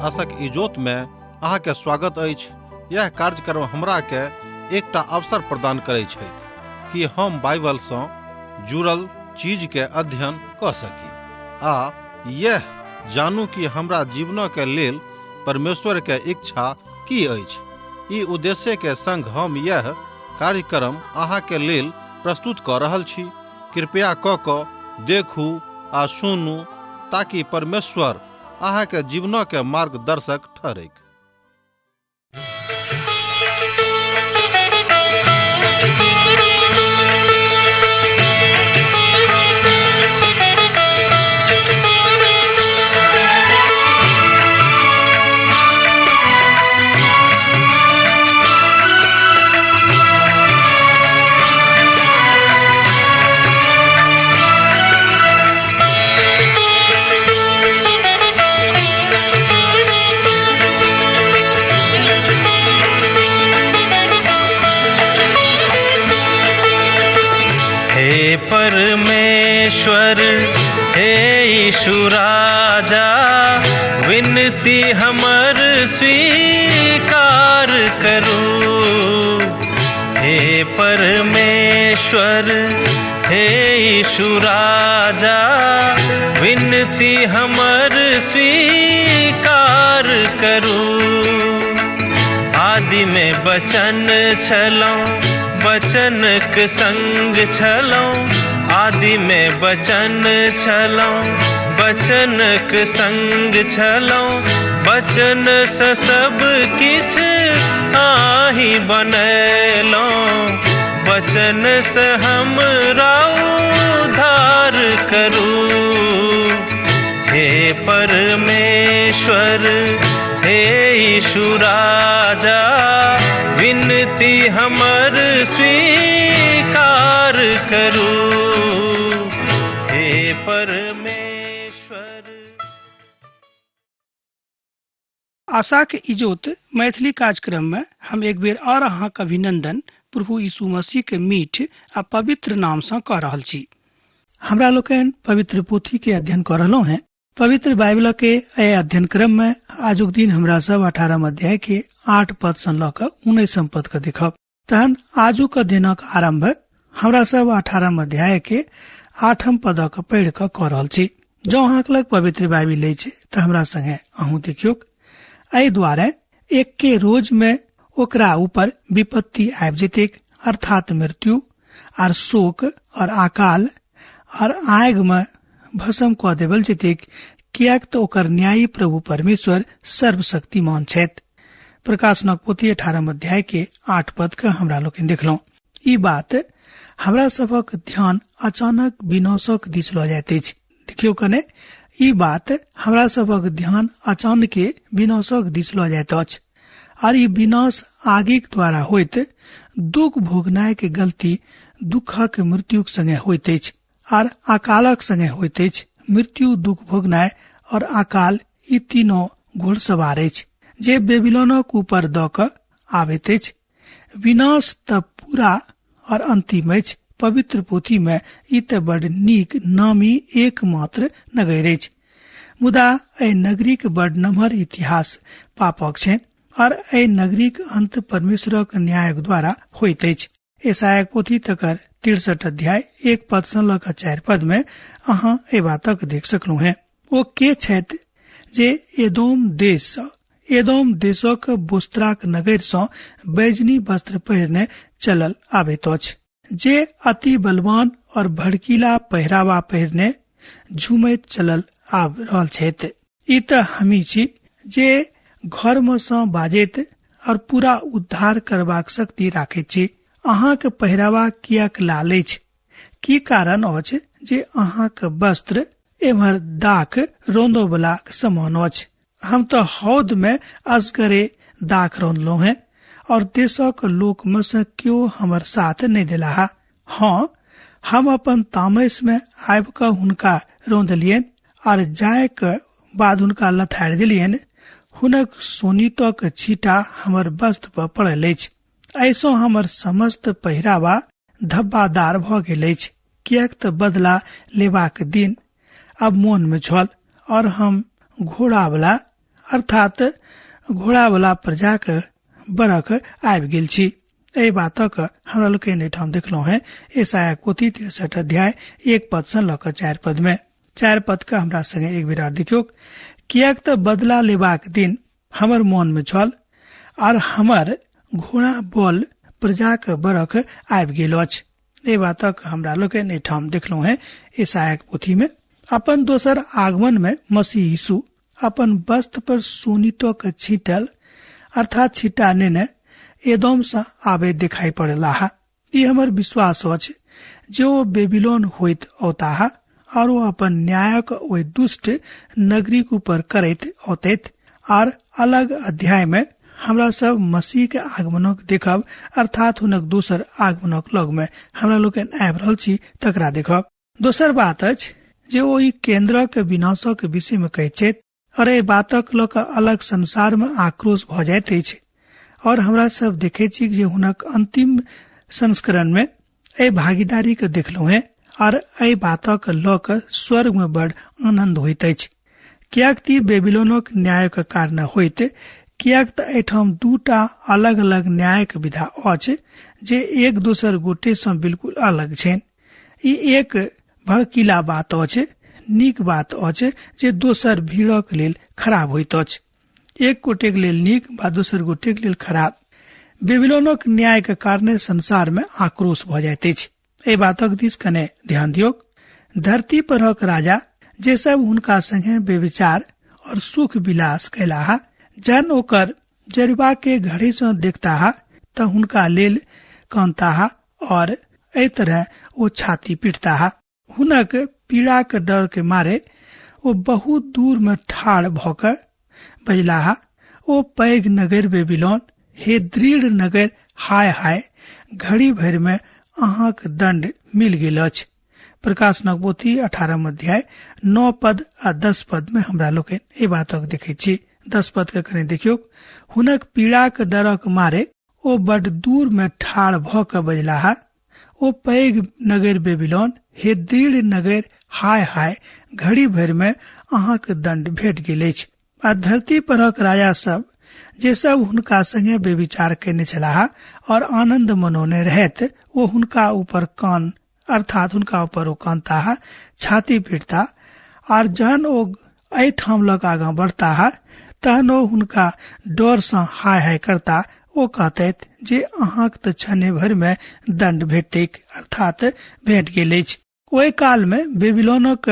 आशक इजोत में अहाँ के स्वागत अछि। यह कार्यक्रम हमरा के एकटा अवसर प्रदान करै छथि कि हम बाइबल सँ जुड़ल चीज के अध्ययन क सकी आ यह जानू कि हमरा जीवन के लेल परमेश्वर के इच्छा की अछि। ई उद्देश्य के संग हम यह कार्यक्रम अहाँ के लेल प्रस्तुत क रहल छी। कृपया क देखू आ सुनू ताकि परमेश्वर अहाँ के जीवन के मार्गदर्शक ठहरे। हे परमेश्वर, हे यीशु राजा, विनती हमर स्वीकार करू। हे परमेश्वर, हे यीशु राजा, विनती हमर स्वीकार करू। आदि में बचन छलौं, बचनक संग छलौं। आदि में बचन छलौं, बचनक संग छलौं। बचन सँ सब किछ आहि बनैलौं। बचन सँ हमरा उद्धार करू। हे परमेश्वर, हे यीशु राजा, विनती हमर स्वीकार करू। हे परमेश्वर। आशा के इजोत मैथिली कार्यक्रम में हम एक बेर और अहाँक अभिनंदन प्रभु यीशु मसीह के मीठ आ पवित्र नाम से कह रहल छी। हमरा लोकन पवित्र पोथी के अध्ययन कर रहलो हैं। पवित्र बाइबल के अध्ययन क्रम में आजुक दिन हमरा सब 18 अध्याय के 8 पद से ल क 19 पद के देखब। तहन आजुक अध्ययनक आरंभ हमरा सब 18 अध्याय के 8 पद के पढ़ के कर रहल छी। जो अहाँ लग पवित्र बाइबल ले छे त हमरा संगे अहूँ देखियो। एहि द्वारे एक के रोज में ओकरा ऊपर विपत्ति आबि जेतै, अर्थात मृत्यु और शोक और अकाल और आग में भस्म क देवल जेतै, कियाक तो ओकर न्यायी प्रभु परमेश्वर सर्वशक्तिमान छथि। प्रकाशनक पोथी 18 अध्याय के 8 पद के हमरा लोकन देखलौं। ई बात हमरा सबक ध्यान अचानक विनाशक दिस ल जाइत अछि। देखियो कने, ई बात हमरा सबक ध्यान अचानक विनाशक दिस ल जाइत अछि। और ई विनाश आगिक द्वारा होइत दुख भोगनाय के गलती दुखक मृत्युक संगे होइत अछि और अकालक संगे होइत अछि। मृत्यु, दुख भोगनाय और अकाल ई तीनों घोड़सवार अछि जे बेबीलोनक ऊपर द क आबैत अछि। विनाश त पूरा और अंतिम अछि। पवित्र पोथी में ई त बड़ नीक नामी एकमात्र नगर अछि, मुदा एहि नगरीक बड़ नम्हर इतिहास पापक छनि और एहि नगरीक अंत परमेश्वरक न्यायक द्वारा होइत अछि। यशायाह पोथी तकर 63 अध्याय 1 पद से ल क 4 पद में अहाँ ए बातक देख सकलू हैं। ओ के छथि जे एदोम देशक बोस्त्राक नगर सँ बैजनी वस्त्र पहिरने चलल आबैत अछि, जे अति बलवान और भड़कीला पहिरावा पहिरने झूमैत चलल आब रहल छथि। ई त हमी छी जे घर में सँ बाजैत और पूरा उद्धार करबाक शक्ति राखैत छी। अहाँक पहिरावा कियाक लाल अछि? की कारण अछि जे अहाँक वस्त्र एम्हर दाख रोंदो वाला समान अछि? हम तो हौद में असगरे दाख रोंदलो हैं और देशक लोक में से क्यों हमर साथ नहीं देला। हाँ, हम अपन तामस में आबि क हुनका रोंदलियन और जाय के बाद हुनका लथाड़ दिलियन। हुनक सोनीतक छीटा हमर वस्त्र पर पड़ल अछि। ऐसो हमर समस्त पहिरावा धब्बादार भ गेल अछि, कियाक त बदला लेबाक दिन अब मोन में छल और हम घोड़ा वाला अर्थात घोड़ा वाला प्रजा के बरख आबि गेल छी। एहि बातक हमरा लोकनि एहिठाम देखलहुँ हैं यशायाह पोथी 63 अध्याय 1 पद से लऽ कऽ 4 पद में। 4 पद के हमरा संगे एक बेर देखियौ। कियाक तऽ बदला लेबाक दिन हमर मन में छल, और हमर घोड़ा बल प्रजा के बरख आबि गेल अछि। एहि बातक हमरा लोकनि एहिठाम देखलहुँ हैं यशायाह पोथी में। अपन दोसर आगमन में मसीह यीशु अपन वस्त्र पर सोनितो के छींटल अर्थात छिटा नेने एदोम से आबे दिखाई पड़ेला। ये हमर विश्वास अछि जे ओ बेबीलोन होइत औताहा और वो अपन न्यायक ओहि दुष्ट नगरी के ऊपर करैत औतैत। और अलग अध्याय में हमरा सब मसीह के आगमनक देखब अर्थात हुनक दोसर आगमनक लग में हमरा लोकनि आबि रहल छी तकरा देखब। दोसर बात अछि जे ओहि केंद्रक विनाशक विषय में कहैत छथि और एहि बातक लऽ कऽ अलग संसार में आक्रोश भ जाइत अछि। और हमरा सब देखे छी जे हुनक अंतिम संस्करण में एहि भागीदारी के देखलहुँ हैं और एहि बातक लऽ कऽ स्वर्ग में बड़ आनंद होइत अछि। कियाक तऽ बेबीलोनक न्यायक कारण होइत, कियाक तऽ एहिठाम दूटा अलग अलग न्यायक विधा अछि जे एक दोसर गोटे से बिल्कुल अलग छनि। ई एक भड़कीला बात अछि, नीक बात अछि जे दोसर भीड़क लेल खराब होइत अछि। एक गोटे के लेल नीक बा दोसर गोटे के लेल खराब। बेबीलोनक न्याय के कारण संसार में आक्रोश भ जाइत अछि। एहि बातक दिस कने ध्यान दियौ। धरती परक राजा जे सब हुनका संगे बेविचार और सुख विलास कैलाहा, जन ओकर जरिबा के घड़ी से देखता त हुनका लेल कांता और एहि तरह वो छाती पीटता। हुनक पीड़ा के डर के मारे वो बहुत दूर में ठाड़ भ क बजलाहा, ओ पैघ नगर बेबीलोन, हे दृढ़ नगर, हाय हाय, घड़ी भर में अहाँक दंड मिल गेल अछि। प्रकाशनक पोथी 18 अध्याय 9 पद आ 10 पद में हमरा लोकनि एहि बातक देखै छी। 10 पद के कने देखियौ। हुनक पीड़ा के डरक मारे ओ बड़ दूर में ठाड़ भ क बजलाहा, ओ पैघ नगर बेबीलोन, हे दृढ़ नगर, हाय हाय, घड़ी भर में अहाँक दंड भेट गेल अछि। आ धरती परक राजा सब जे सब हुनका संगे बेविचार केने छलाह और आनंद मनौने रहत, वो हुनका ऊपर कान अर्थात हुनका ऊपर ओ कानता, छाती पीटता। और जहन ओ एहि ठाम लग आगा बढ़ता तहन ओ हुनका डर से हाय हाय करता। ओ कहतैत जे अहाँक तऽ क्षणे भर में दंड भेटैक अर्थात भेट गेल अछि। ओहि काल में बेबीलोनक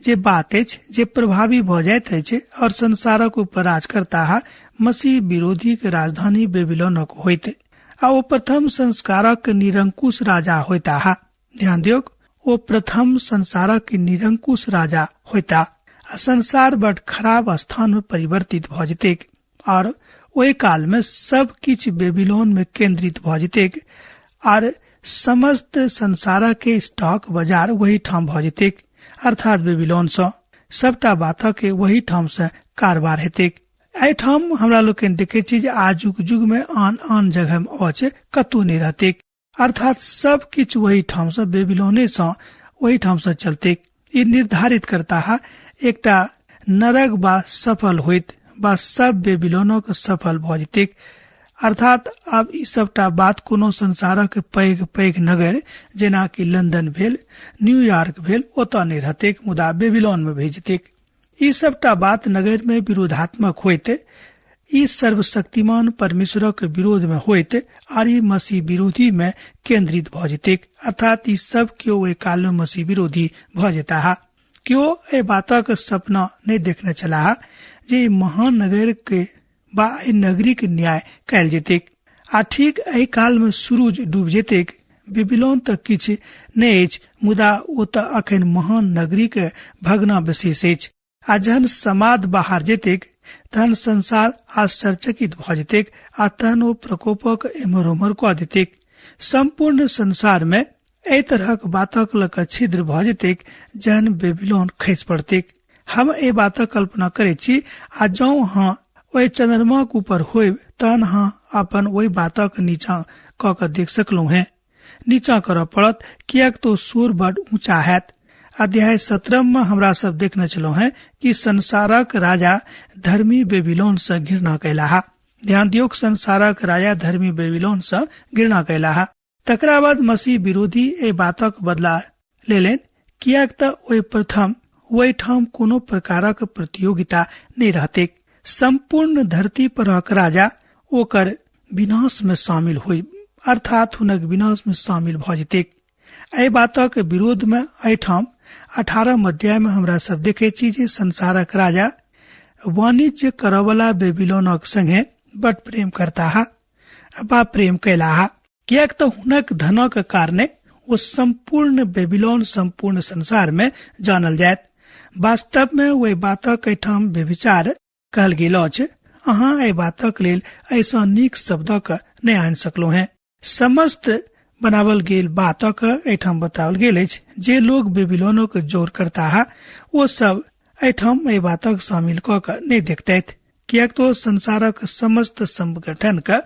जे बात अछि जे प्रभावी भ जाइत अछि और संसारक ऊपर राज करता, मसीह विरोधी के राजधानी बेबीलोनक होइत आ ओ प्रथम संस्कारक निरंकुश राजा होता। ध्यान दियौ, ओ प्रथम संसारक निरंकुश राजा होता। आ संसार बड़ खराब स्थान में परिवर्तित भ जेतैक और ओहि काल में सब किछ बेबीलोन में केंद्रित भ जेतैक और समस्त संसारक के स्टॉक बाजार वही ठाम भ जेतैक अर्थात बेबीलोन से सबटा बातक के वही ठाम से कारबार हेतैक। एहिठाम हमरा लोकनि देखे छी जे आजुक युग में आन आन जगह में अछि कतौ नहीं रहतैक अर्थात सब किछ वही ठाम से बेबीलोने से वही ठाम से चलतैक। ई निर्धारित करता एकटा नरक बा सफल होइत बा सब बेबीलोनक सफल भ जेतैक अर्थात अब ई सबटा बात कोनो संसारक पैघ पैघ नगर जेना कि लंदन भेल, न्यूयॉर्क भेल, ओतऽ नहीं रहतैक मुदा बेबीलोन में भेज जेतैक। ई सबटा बात नगर में विरोधात्मक होइत, ई सर्वशक्तिमान परमेश्वरक विरोध में होइत और ई मसीह विरोधी में केंद्रित भ जेतैक अर्थात ई सब क्यों ओहि काल में मसीह विरोधी भ जेता। क्यों ए बातक सपना नहीं देखने चला जे महान नगर के बा नगरी के न्याय कैल जेतैक आ ठीक एहि काल में सूरज डूब जेतैक। बेबीलोन तक किछ नहीं अछि मुदा ओ तऽ अखन महान नगरी के भग्नावशेष अछि। आ जहन समाद बाहर जेतैक तहन संसार आश्चर्यचकित भ जेतैक आ तहन ओ प्रकोपक एम्हर ओम्हर कऽ देतैक। संपूर्ण संसार में एहि तरहक बातक लऽ कऽ छिद्र भ जेतैक जहन बेबीलोन खसि पड़तैक। हम ए बातक कल्पना करै छी आ जौं हाँ ओहि चंद्रमा के ऊपर होइब तहन हाँ अपन ओहि बातक नीचा कऽ के देख सकलहुं हैं। नीचा करऽ पड़त कियाक तो सूर बड़ ऊंचा हैत अध्याय 17 में हमरा सब देखने चलो है कि संसारक राजा धर्मी बेबीलोन से घृणा कैला। ध्यान दियो, संसारक राजा धर्मी बेबीलोन से घृणा कैला। तकरा बाद मसीह विरोधी ए बातक बदला लेलेन, कियाक त ओहि प्रथम ओहि ठाम कोनो प्रकारक प्रतियोगिता नहीं रहते। संपूर्ण धरती पर राजा ओकर विनाश में शामिल हुई, अर्थात हुनक विनाश में शामिल भ जेते। एहि बातक विरोध में एठाम 18 अध्याय में हमरा सब देखे छी जे संसारक राजा वाणिज्य करवला बेबीलोनक संगे बड़ प्रेम करता है बा प्रेम कैला है, कियाक तो हुनक धनक कारणे वो संपूर्ण बेबीलोन संपूर्ण संसार में जानल जायत। वास्तव में वही बातक एठाम व्यभिचार कहल गेल अछि। अहाँ एहि बातक लेल ऐसा नीक शब्दक नहीं आनि सकलो हैं। समस्त बनावल गेल बातक एठाम बतावल गेल अछि। जे लोग बेबीलोनक जोर करता है वो सब एठाम एहि बातक शामिल क के नहीं देखते, कियाक तो संसारक समस्त संगठन का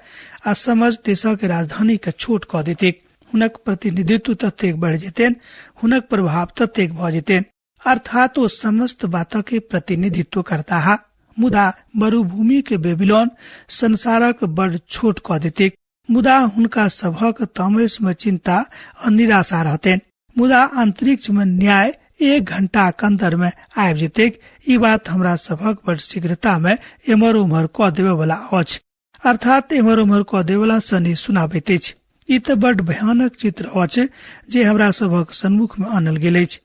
आ समस्त देशक राजधानी का छोट क देते। हुनक प्रतिनिधित्व ततेक बढ़ जेतेन, हुनक प्रभाव ततेक भ जेतेन, अर्थात वो समस्त बातों के प्रतिनिधित्व करता है। मुदा मरुभूमि के बेबीलोन संसारक बड़ छोट क देते। मुदा हुनका सभक तामस में चिंता और निराशा रहते। मुदा अंतरिक्ष में न्याय 1 घंटा के अंदर में आबि जेते। ई बात हमरा सभक बड़ शीघ्रता में एमर उमर क देवे वाला अछि, अर्थात एमर उमर क देवे वाला सनी सुनाबैत अछि। ई त बड़ भयानक चित्र अछि जे हमरा सभक सन्मुख में आनल गेल अछि।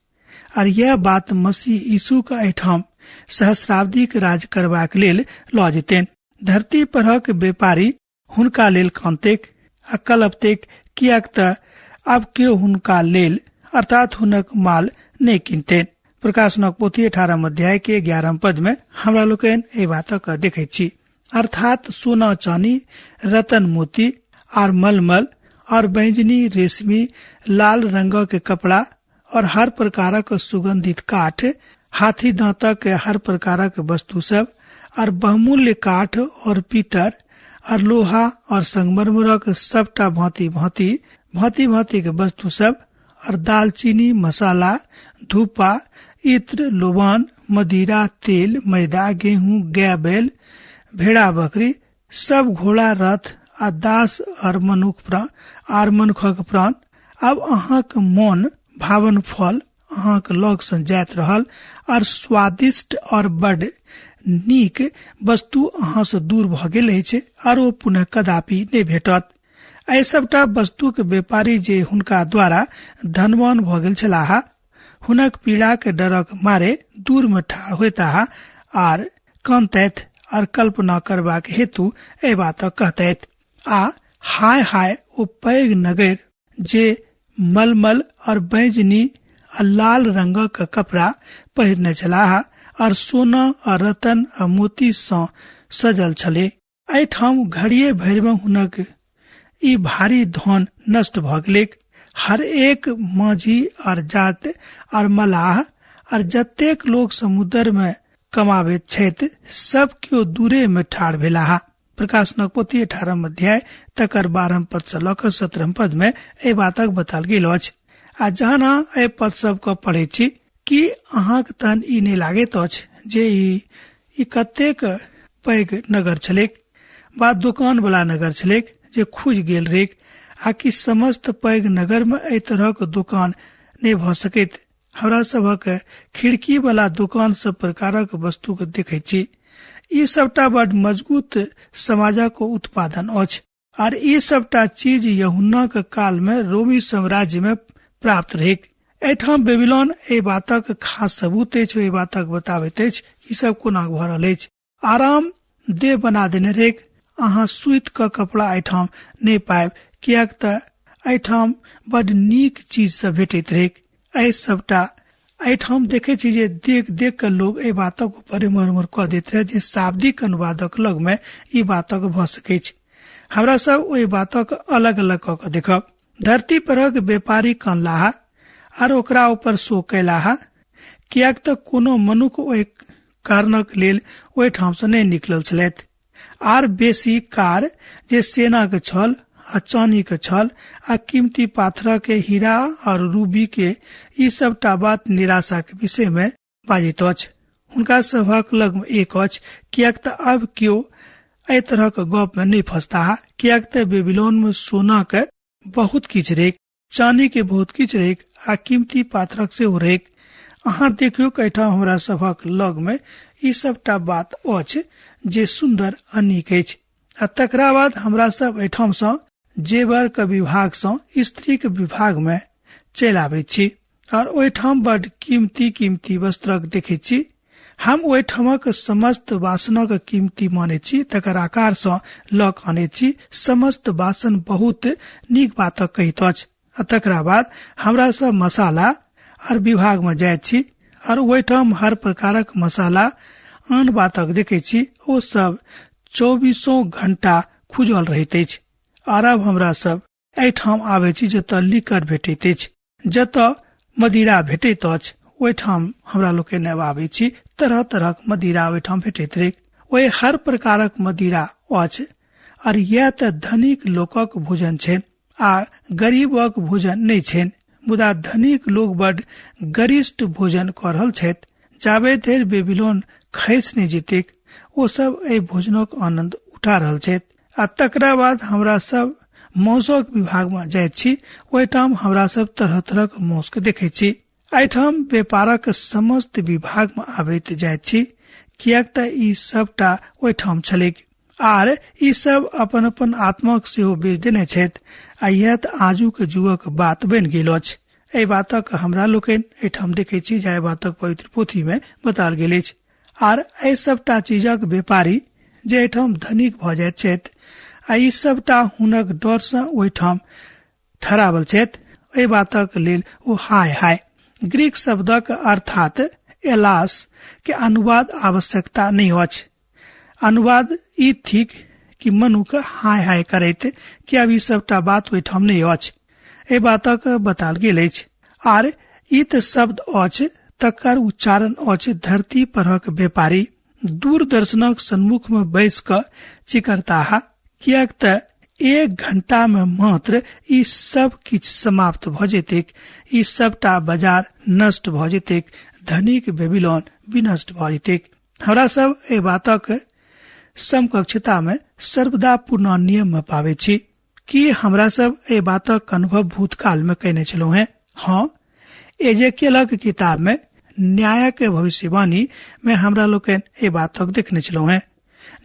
और यह बात मसीह यीशु का एठाम सहस्राब्दीक राज करबाक लेल ल जेतेन। धरती परक व्यापारी हुनका लेल कांतेक आ कलपतेक, कियाक त अब केओ हुनका लेल अर्थात हुनक माल नहीं किनतेन। प्रकाशनक पोथी 18 अध्याय के 11 पद में हमरा लोकन ए बातक देखे छी, अर्थात सोना चांदी रतन मोती और मलमल और बैंजनी रेशमी लाल रंग के कपड़ा और हर प्रकार का सुगंधित काठ, हाथी दांतक के हर प्रकार के वस्तु सब और बहुमूल्य काठ और पीतर और लोहा और संगमरमरक सबटा भांति भांति के वस्तु सब और दालचीनी मसाला धूपा इत्र लोबान मदिरा तेल मैदा गेहूं गाय बैल भेड़ा बकरी सब घोड़ा रथ आ दास और मनुखक प्राण। अब अहाँक मन भावन फल अहाँक लग सँ जाइत रहल और स्वादिष्ट और बड़ नीक वस्तु अहाँ से दूर भ गेल अछि और ओ पुनः कदापि नहीं भेटत। एहि सबटा वस्तु के व्यापारी जे हुनका द्वारा धनवान भ गेल छलाह, हुनक पीड़ा के डरक मारे दूर में ठाढ़ होता और कांतैत और कल्पना करबाक हेतु ए बात कहतैत। आ हाय हाय ओ पैघ नगर जे मलमल और बैंजनी और लाल रंगक कपड़ा पहिरने छलाह और सोना और रतन और मोती सँ सजल छले। एठाम घड़िए भरि में हुनक ई भारी धन नष्ट भ गेलै। हर एक माझी और जात और मलाह और जतेक लोग समुद्र में कमाबैत छथि सब केओ दूरे में ठाढ़ भेलाह। प्रकाशनक पोथी 18 अध्याय तकर 12 पद से लऽ 17 पद में ए बातक बताल गेल अछि। आ जहन ए पद सब के पढ़े छी कि अहाँक तन ई नहीं लागैत अछि जे ई कतेक पैघ नगर छलेक, बा दुकान वाला नगर छलेक जे खुज गेल रेक, आ कि समस्त पैघ नगर में एहि तरहक दुकान नहीं भ सकैत। हमरा सबक खिड़की वाला दुकान सब प्रकारक वस्तु के देखे छी। ई सबटा बड़ मजबूत समाजक उत्पादन अछि और ई सबटा चीज यूहन्ना के काल में रोमी साम्राज्य में प्राप्त रहे। एठाम बेबीलोन ए बातक खास सबूत अछि, ए बातक बताबैत अछि ई सब कोना भ रहल अछि। आराम देह बना देने रहे। अहाँ सुइत क कपड़ा एठाम नहीं पाएब, कियाक त एठाम बड़ नीक चीज सब भेटैत रहे। ए सबटा एठाम देखे छी जे देख देख के लोग ए बातक ऊपर मरमर क दैत रहे जे शाब्दिक अनुवादक लग में ई बातक भ सकै छै। हमरा सब ओहि बातक अलग अलग क के देखब। धरती परक व्यापारी कानलाहा और ओकरा ऊपर शो कैलाहा, कियाक त कोनो मनुख ओहि कारणक लेल ओहि ठाम से नहीं निकलल छलैथ। आर बेसी कार जे सेना के छल आ चानी के छल आ कीमती पाथर के हीरा और रूबी के ई सबटा बात निराशा के विषय में बाजित अछि। हुनका सभक लग एक अछि, कियाक त अब केओ एहि तरह के गप में नहीं फंसता, कियाक त बेबीलोन में सोना के बहुत किछ रेक, चांदी के बहुत किछ रेक आ कीमती पाथरक से रेक। अहाँ देखियो कहिठाम हमरा सभक लग में ई सबटा बात अछि जे सुंदर आ नीक अछि। आ तकरा बाद हमरा सब एठाम सँ जेवर के विभाग सँ स्त्री के विभाग में चलि आबै छी और ओहिठाम बड कीमती कीमती वस्त्रक देखै छी। हम ओहिठामक समस्त वासनक कीमती माने छी, तकर आकार सँ लक आने छी। समस्त वासन बहुत नीक बातक कहित अछि। आ तकरा बाद हमरा सब मसाला और विभाग में जाय छी और ओहिठाम हर प्रकारक मसाला आन बातक देखे छी। ओ सब 24 घंटा खुजल रहैत अछि। और अब हमरा सब एठाम आवे छी जतऽ लिकर भेटैत अछि, जतऽ मदिरा भेटैत अछि। ओहिठाम हमरा लोग के आवे छी, तरह तरह मदिरा ओहिठाम भेटैत रहे। ओहि हर प्रकारक मदिरा अछि और यह त धनिक लोकक भोजन छे आ गरीबक भोजन नहीं छे। मुदा धनिक लोग बड गरिष्ठ भोजन कर रहल छथि। जाबे धरि बेबीलोन खैस नहीं जेतैक, ओ सब एहि भोजनक आनंद उठा रहल छथि। आ तकरा बाद हमरा सब मौसक विभाग में जाय छी। ओहिठाम हमरा सब तरह तरह के मौस के देखे छी। एठाम व्यापारक समस्त विभाग में आबैत जाय छी, कियाक त ई सबटा ओहिठाम छलेक आर ई सब अपन अपन आत्माक सेहो बेच देने छथि। आ यह त आजुक जुगक बात बन गेल अछि। एहि बातक हमरा लोकनि एठाम देखे छी, जाय बातक पवित्र पोथी में बताल गेल अछि। आर एहि सबटा चीजक व्यापारी जे एठाम धनिक भ जाइत छथि, आ ई सबटा हुनक डर सँ ओहिठाम ठहरावल छथि। एहि बातक लेल ओ हाय हाय ग्रीक शब्दक अर्थात एलास के अनुवाद आवश्यकता नहीं अछि। अनुवाद ई थिक कि मनुख हाय हाय करैत कि अब ई सबटा बात ओहिठाम नहीं अछि। एहि बातक बताल गेल अछि। आर ई त शब्द अछि, तकर उच्चारण अछि धरती परक व्यापारी दूरदर्शनक सम्मुख में बैस क चिकरताहा, कियाक त 1 घंटा में मात्र ई सब किछ समाप्त भ जेतैक। ई सबटा बाजार नष्ट भ जेतैक, धनिक बेबीलोन विनष्ट भ जेतैक। हमरा सब एहि बातक समकक्षता में सर्वदा पूर्ण नियम में पावे छी। कि हमरा सब एहि बातक अनुभव भूतकाल में कयने छलहुँ हैं? हाँ, एजेकियलक किताब में न्यायक भविष्यवाणी में हमरा लोकनि एहि बातक देखने छलहुँ हैं,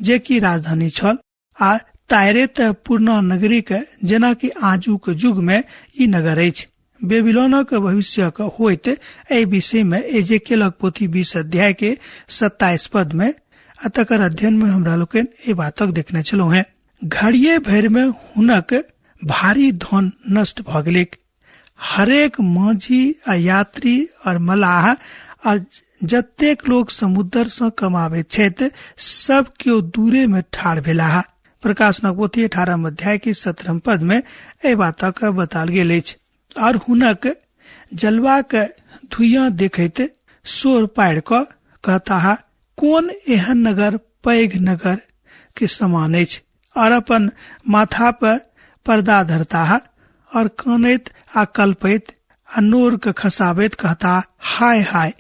जे कि राजधानी छल आ तायरेत पूर्ण नगरी के जेना कि आजुक युग में ई नगर अछि। बेबीलोनक भविष्यक होइत एहि विषय में एजेकियलक पोथी 20 अध्याय के 27 पद में तकर अध्ययन में हमरा लोकनि एहि बातक देखने छलहुँ हैं। घड़िये भर में हुनक भारी धन नष्ट भ गेलैक। हरेक माझी आ यात्री और मलाह आ जतेक लोग समुद्र सँ कमाबैत छथि, सब केओ दूरे में ठाढ़ भेलाह। प्रकाशनक पोथी 18 अध्याय के 17 पद में एहि बातक बताल गेल अछि। और हुनक जलवा के धुइयां देखैत शोर पाड़ि क कहता, कोन एहन नगर पैघ नगर के समान अछि। और अपन माथा पर पर्दा धरता और कानैत आ कल्पैत आ नोर के खसाबैत कहता, हाय हाय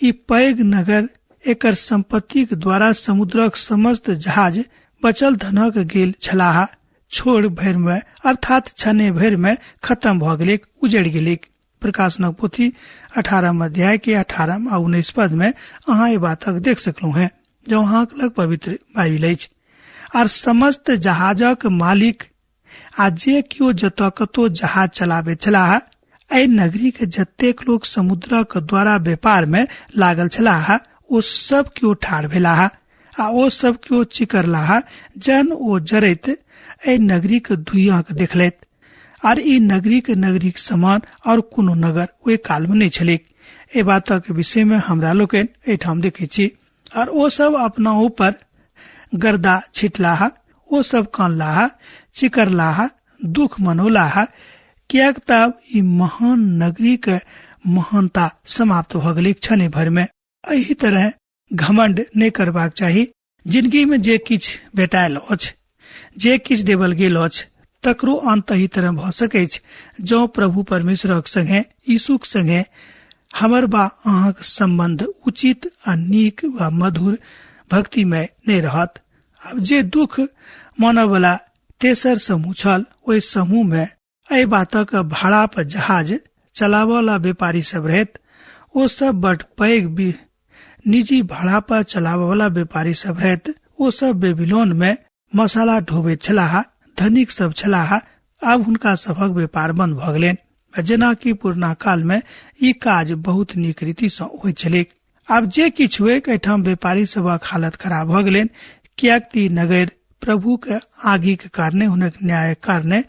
ई पैघ नगर, एकर संपत्ति के द्वारा समुद्रक समस्त जहाज बचल धनक गेल छलाह। छोड़ भर में अर्थात छने भर में खत्म भ गेलै, उजड़ गेलै। प्रकाशनक पोथी 18 अध्याय के 18 आ 19 पद में अहाँ ये बातक देख सकलू हैं, जो अहाँ लग पवित्र बाइबिल अछि। आर समस्त जहाजक मालिक आ जे कियो जतऽ कतौ जहाज चलाबे छलाह, एहि नगरी के जतेक लोग समुद्रक द्वारा व्यापार में लागल छलाह, ओ सब केओ ठाढ़ भेलाह आ ओ सब केओ चिकरलाह, जन ओ जरैत एहि नगरी के धुइयां के देखलैत। आर ई नगरी के समान और कोनो नगर ओहि काल में नहीं छलेक। ए बातक विषय में हमरा लोकनि एठाम देखे छी। और ओ सब अपना ऊपर गर्दा छिटलाह, ओ सब कानलाह, चिकरलाह, दुख मनोलाह, कियाक तब ई महान नगरी के महानता समाप्त भ गेलै क्षणे भर में। एही तरह घमंड नहीं करबाक चाही। जिंदगी में जे किछ भेटायल अछि, जे किछ देवल गेल अछि, तकरो अंत ही तरह भ सकै छै जो प्रभु परमेश्वरक संगे यीशुक संगे हमर बा अहाँक संबंध उचित आ नीक व मधुर भक्तिमय नहीं रहत। अब जे दुख मानव वाला तेसर समूह छल, ओहि समूह में एहि बातक भाड़ा पर जहाज चलाबय वाला व्यापारी सब रहत। ओ सब बड़ पैघ निजी भाड़ा पर चलाबय वाला व्यापारी सब रहत। ओ सब बेबीलोन में मसाला ढोबे छलाह, धनिक सब छलाह। आब हुनका सभक व्यापार बंद भ गेलनि, जेना कि पुरना काल में ई काज बहुत नीक रीति सँ होइत छलैक। आब जे किछु हुए एहिठाम व्यापारी सबक हालत खराब भ गेलनि, कियाक ती नगर प्रभु के आगि के कारणे हुनक न्याय कारणे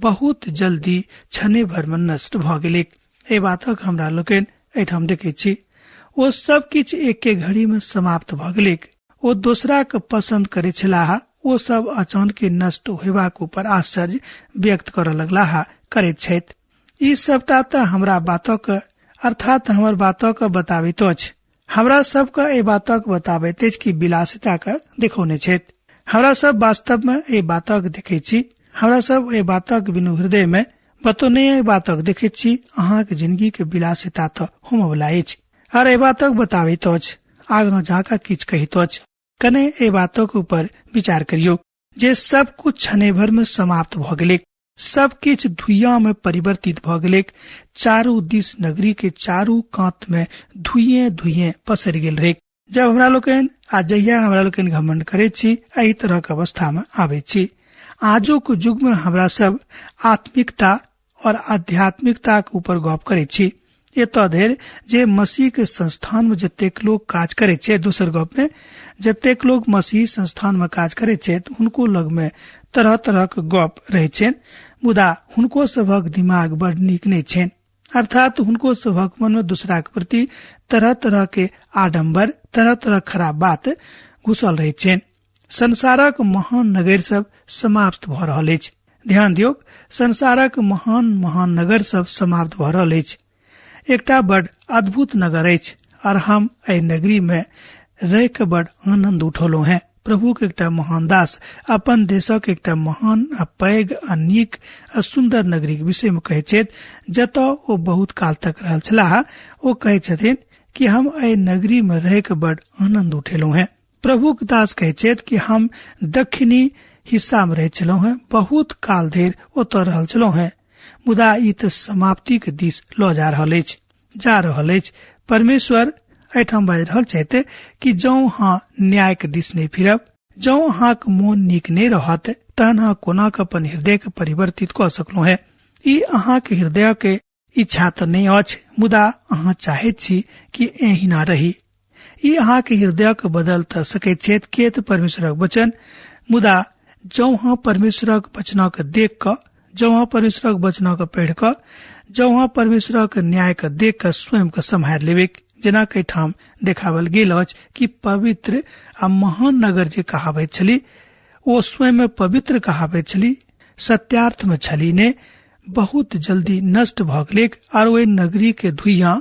बहुत जल्दी क्षणे भर में नष्ट भ गेलैक। एहि बातक हमरा लोकनि एहिठाम देखै छी। ओ सब किछु एके घड़ी में समाप्त भ गेलैक। ओ दोसरा के पसंद करे छलाह। ओ सब अचानक नष्ट होयबाक ऊपर आश्चर्य व्यक्त करऽ लगलाह करैत छथि। ई सबटा त हमरा बातक अर्थात हमर बातक बताबैत अछि। हमरा सबके एहि बातक बताबैत अछि कि विलासिता के देखौने छथि। हमरा सब वास्तव में एहि बातक देखै छी। हमरा सब एहि बातक बिनु हृदय में बतौने एहि बातक देखैत छी। अहाँ के जिंदगी के विलासिता त होम वाला अछि और एहि बातक बताबैत अछि। आगाँ जाकर किछु कहित अछि। कने एहि बातक ऊपर विचार करियो जे सब कुछ क्षणे भर में समाप्त भ गेलैक। सब किछ धुइयां में परिवर्तित भ गेलैक। चारू दिस नगरी के चारू कात में धुइये धुइये पसर गेल रहेक। जब हमरा लोकनि आ जहिया हमरा लोकनि घमंड करे छी, एही तरह के अवस्था में आवे छी। आजुक युग में हमरा सब आत्मिकता और आध्यात्मिकता के ऊपर गप करे छी। एतऽ धरि जे मसीह के संस्थान में जतेक लोग काज करे छे, दोसर गप में जतेक लोग मसीह संस्थान में काज करे छे, हुनको लग में तरह तरह के गप रहे छे, मुदा हुनको सभक दिमाग बड़ नीक नहीं छे। अर्थात हुनको सभक मन में दूसरा के प्रति तरह तरह के आडंबर, तरह तरह खराब बात घुसल रहे छे। संसारक महान नगर सब समाप्त भ रहल अछि। ध्यान दियौ, संसारक महान महान नगर सब समाप्त भ रहल अछि। एकटा बड़ अद्भुत नगर अछि और हम एहि नगरी में रह के बड़ आनंद उठौलहुं हैं। प्रभु के एकटा महान दास अपन देशक एकटा महान आ पैघ आ नीक आ सुंदर नगरी के विषय में कहै छथि, जतऽ ओ बहुत काल तक रहल छलाह। ओ कहै छथिन कि हम एहि नगरी में रह के बड़ आनंद उठेलहुं हैं। प्रभु के दास कहै छथि कि हम दक्षिणी हिस्सा में रह छलहुं हैं, बहुत काल धरि ओतऽ रहल छलहुं हैं, मुदा ई त समाप्ति के दिस लऽ जा रहल अछि। परमेश्वर एहिठाम बाजि रहल छथि कि जँ अहाँ न्याय के दिस नहीं फिरब, जँ अहाँक मोन नीक नहीं रहत, तहन अहाँ कोना के अपन हृदय के परिवर्तित कऽ सकलहुं हैं। ई अहाँके हृदय के इच्छा तऽ नहीं अछि, मुदा अहाँ चाहैत छी कि एहिना रही। ई अहाँके हृदय के बदल तऽ सकैत छथि, किएक तऽ परमेश्वरक वचन, मुदा जँ अहाँ परमेश्वरक वचनक देख कऽ, जँ अहाँ परमेश्वरक वचनक पढ़ि कऽ, जँ अहाँ परमेश्वरक न्याय के देख कऽ स्वयं के सम्हारि लेबै, जेना कई ठाम देखावल गेल अछि कि पवित्र आ महान नगर जे कहावैत छली, ओ स्वयं में पवित्र कहावैत छली, सत्यार्थ में छली ने, बहुत जल्दी नष्ट भ गेलैक और ओहि नगरी के धुइयां,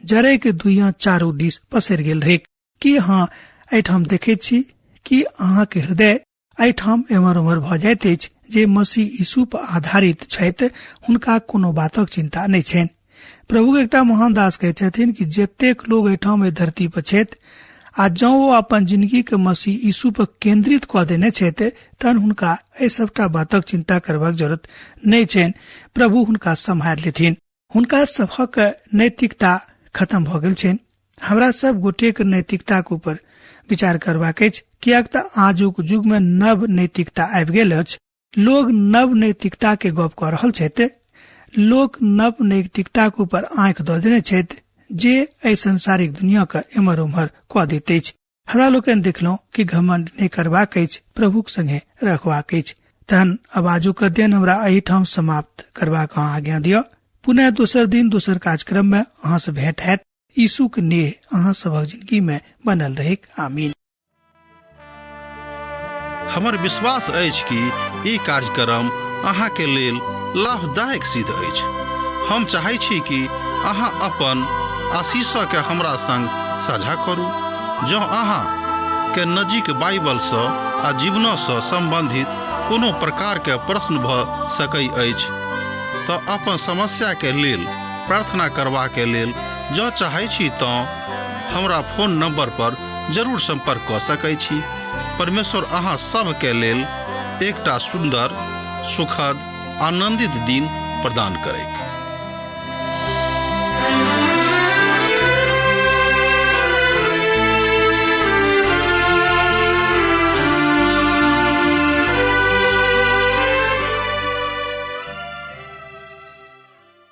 जरै के धुइयां चारू दिस पसरि गेल रहेक। की अहाँ एहिठाम देखैत छी कि अहाँ के हृदय एहिठाम एम्हर उम्हर भ जाइत अछि। जे मसीह यीशु पर आधारित छथि, हुनका कोनो बातक चिंता नहीं छनि। प्रभु के एकटा महान दास कहै छथिन कि जतेक लोग एहिठाम एहि धरती पर छथि आ जँ ओ अपन जिंदगी के मसीह यीशु पर केंद्रित कऽ देने छथि, तहन हुनका एहि सबटा बातक चिंता करबाक जरूरत नहीं छनि। प्रभु हुनका सम्हारि लेथिन। हुनका सभक नैतिकता खत्म भ गेल छनि। हमरा सब गोटे के नैतिकता के ऊपर विचार करबाक अछि, कियाक तऽ आजुक युग में नव नैतिकता आबि गेल अछि। लोग नव नैतिकता के गप कऽ रहल छथि। लोग नव नैतिकता के ऊपर आंख दऽ देने छथि, जे एहि संसारिक दुनिया के एम्हर उम्हर कऽ दैत अछि। हमरा लोकनि देखलहुँ कि घमंड नहीं करबाक अछि, प्रभुक संगे रखबाक अछि। तहन अब आजुक अध्ययन हमरा एहिठाम समाप्त करबाक अहाँ आज्ञा दिअ। पुनः दोसर दिन दोसर कार्यक्रम में अहाँ से भेंट हैत। यीशु के नेह अहाँ सबक जिंदगी में बनल रहेक। आमीन। हमर विश्वास अछि कि ई कार्यक्रम अहाँ के लेल लाभदायक सिद्ध अछि। हम चाहै छी कि अहाँ अपन आशीषों के हमरा संग साझा करू। जँ अहाँ के नजीक बाइबल सँ आ जीवनों सँ संबंधित कोनो प्रकार के प्रश्न भऽ सकै अछि तऽ अपन समस्या के लेल प्रार्थना करबा के लेल जँ चाहै छी तऽ हमरा फोन नंबर पर जरूर संपर्क कऽ सकै छी। परमेश्वर अहाँ सबके लेल एकटा सुंदर, सुखद, आनंदित दिन प्रदान करैक।